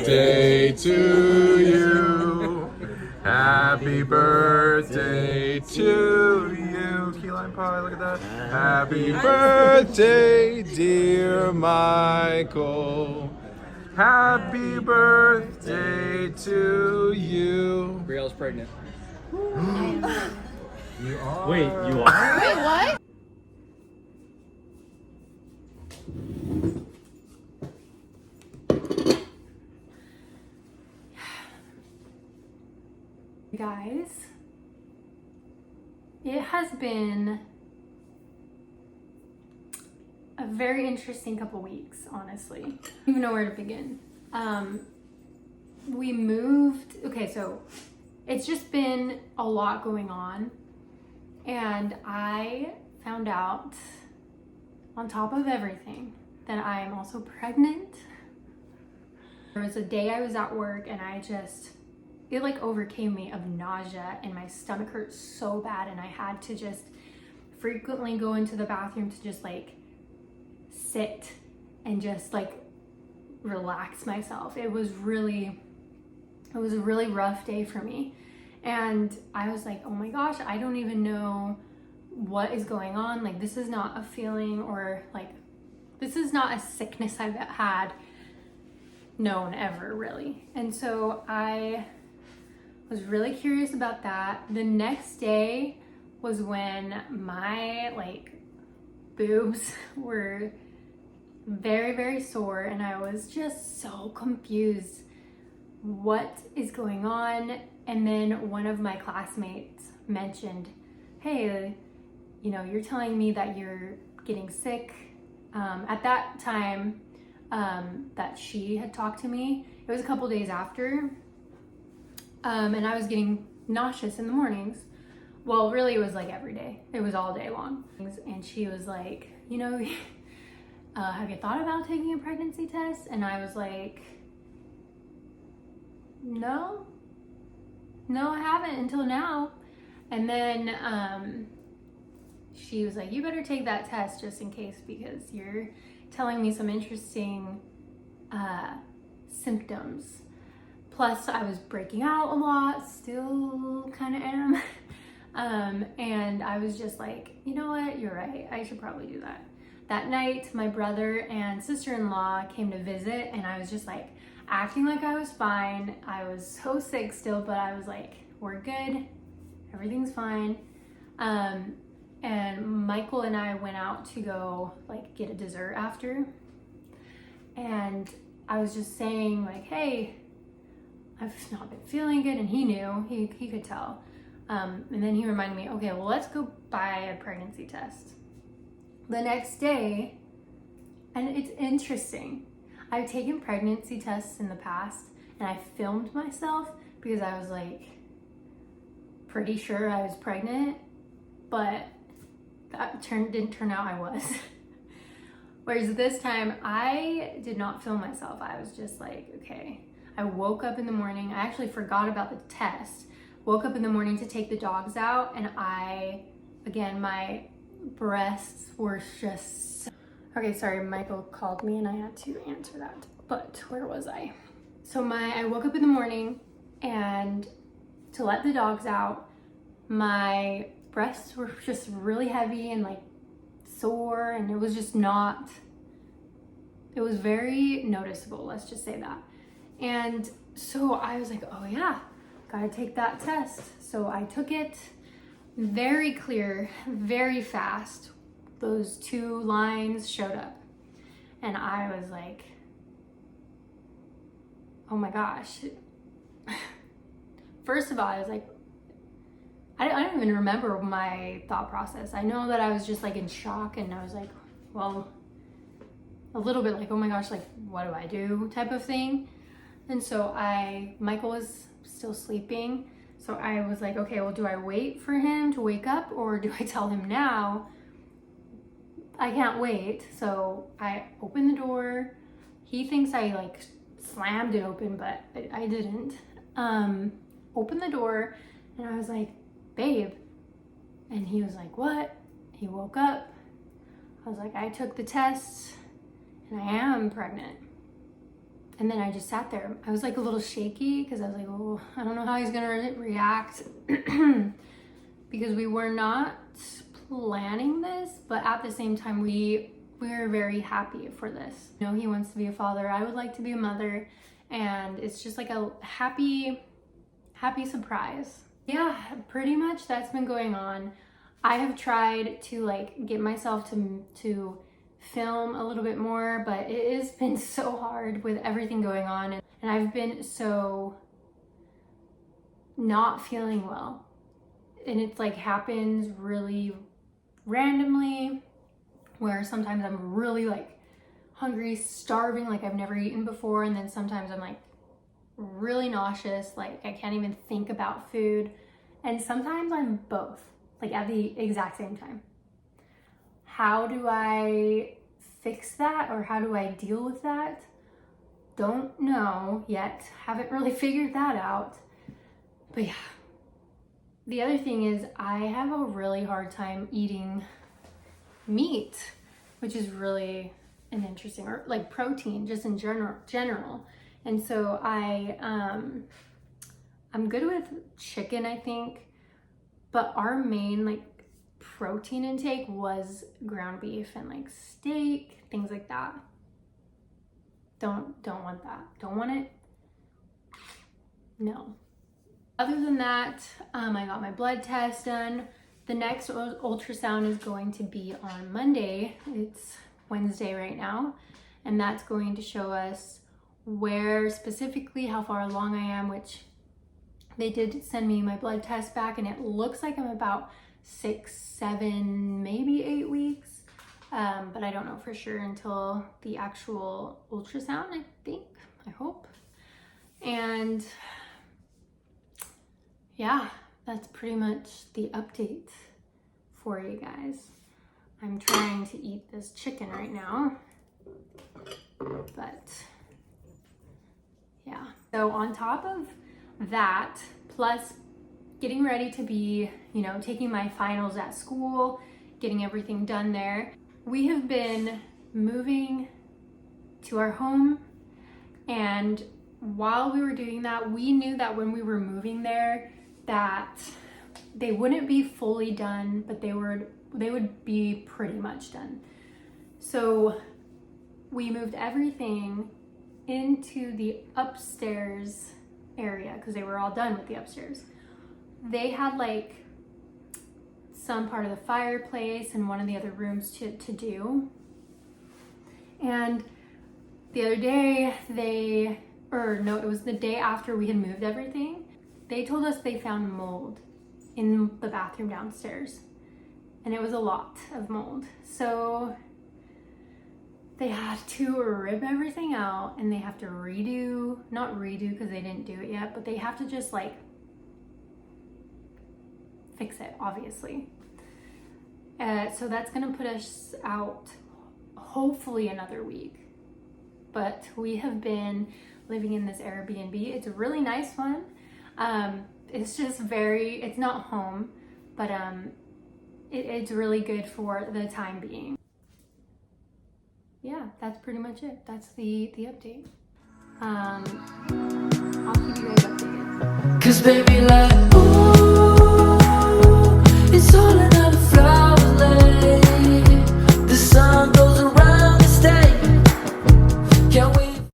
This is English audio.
birthday to you. Happy birthday to you. Key lime pie, look at that. Happy birthday, dear Michael. Happy birthday to you. Brielle's pregnant. You are. Wait, you are? Wait, what? Guys, it has been a very interesting couple weeks, honestly. I don't even know where to begin. We moved, okay, so it's just been a lot going on, and I found out, on top of everything, that I am also pregnant. There was a day I was at work and it like overcame me of nausea, and my stomach hurt so bad, and I had to just frequently go into the bathroom to just like sit and just like relax myself. It was a really rough day for me, and I was like, oh my gosh, I don't even know what is going on. Like, this is not a feeling, or like, this is not a sickness I've had known ever, really. And so I was really curious about that. The next day was when my like boobs were very, very sore, and I was just so confused. What is going on? And then one of my classmates mentioned, hey, you know, you're telling me that you're getting sick. At that time that she had talked to me, it was a couple days after, and I was getting nauseous in the mornings. Well, really, it was like every day. It was all day long. And she was like, you know, have you thought about taking a pregnancy test? And I was like, no, I haven't until now. And then she was like, you better take that test just in case, because you're telling me some interesting symptoms. Plus, I was breaking out a lot, still kind of am. And I was just like, you know what, you're right, I should probably do that. That night, my brother and sister-in-law came to visit, and I was just like acting like I was fine. I was so sick still, but I was like, we're good, everything's fine. And Michael and I went out to go like get a dessert after. And I was just saying like, hey, I've not been feeling good, and he knew, he could tell. And then he reminded me, okay, well, let's go buy a pregnancy test. The next day, and it's interesting, I've taken pregnancy tests in the past, and I filmed myself because I was like pretty sure I was pregnant, but that didn't turn out I was. Whereas this time, I did not film myself. I was just like, okay. I woke up in the morning. I actually forgot about the test. Woke up in the morning to take the dogs out, and again, my breasts were just so... Okay, sorry, Michael called me and I had to answer that. But where was I? So I woke up in the morning, and to let the dogs out, my breasts were just really heavy and like sore, and it was just not, it was very noticeable, let's just say that. And so I was like, oh yeah, gotta take that test. So I took it, very clear, very fast. Those 2 lines showed up, and I was like, oh my gosh. First of all, I was like, I don't even remember my thought process. I know that I was just like in shock, and I was like, well, a little bit like, oh my gosh, like, what do I do type of thing. And so Michael was still sleeping. So I was like, okay, well, do I wait for him to wake up, or do I tell him now? I can't wait. So I opened the door. He thinks I like slammed it open, but I didn't. Opened the door, and I was like, babe. And he was like, what? He woke up. I was like, I took the test and I am pregnant. And then I just sat there. I was like a little shaky because I was like, oh, I don't know how he's gonna react because we were not planning this, but at the same time, we were very happy for this. You know, he wants to be a father. I would like to be a mother, and it's just like a happy surprise. Yeah, pretty much that's been going on. I have tried to like get myself to film a little bit more, but it has been so hard with everything going on, and I've been so not feeling well, and it's like happens really randomly where sometimes I'm really like hungry, starving, like I've never eaten before, and then sometimes I'm like really nauseous, like I can't even think about food, and sometimes I'm both, like at the exact same time. How do I fix that, or how do I deal with that? Don't know yet. Haven't really figured that out. But yeah. The other thing is I have a really hard time eating meat, which is really an interesting, or like protein just in general. And so I'm good with chicken, I think, but our main like protein intake was ground beef and like steak, things like that. Don't want that. Don't want it. No. Other than that, I got my blood test done. The next ultrasound is going to be on Monday. It's Wednesday right now, and that's going to show us where specifically, how far along I am, which they did send me my blood test back, and it looks like I'm about 6, 7, maybe 8 weeks, but I don't know for sure until the actual ultrasound, I think, I hope. And yeah, that's pretty much the update for you guys. I'm trying to eat this chicken right now, but yeah. So on top of that, plus getting ready to be, you know, taking my finals at school, getting everything done there, we have been moving to our home. And while we were doing that, we knew that when we were moving there, that they wouldn't be fully done, but they would be pretty much done. So we moved everything into the upstairs area because they were all done with the upstairs. They had like some part of the fireplace and one of the other rooms to do. And the other day it was the day after we had moved everything, they told us they found mold in the bathroom downstairs. And it was a lot of mold. So they had to rip everything out, and they have to not redo because they didn't do it yet, but they have to just like fix it, obviously. So that's gonna put us out hopefully another week. But we have been living in this Airbnb. It's a really nice one. It's just it's not home, but it's really good for the time being. Yeah, that's pretty much it. That's the update. I'll keep you guys updated. 'Cause baby, like, ooh.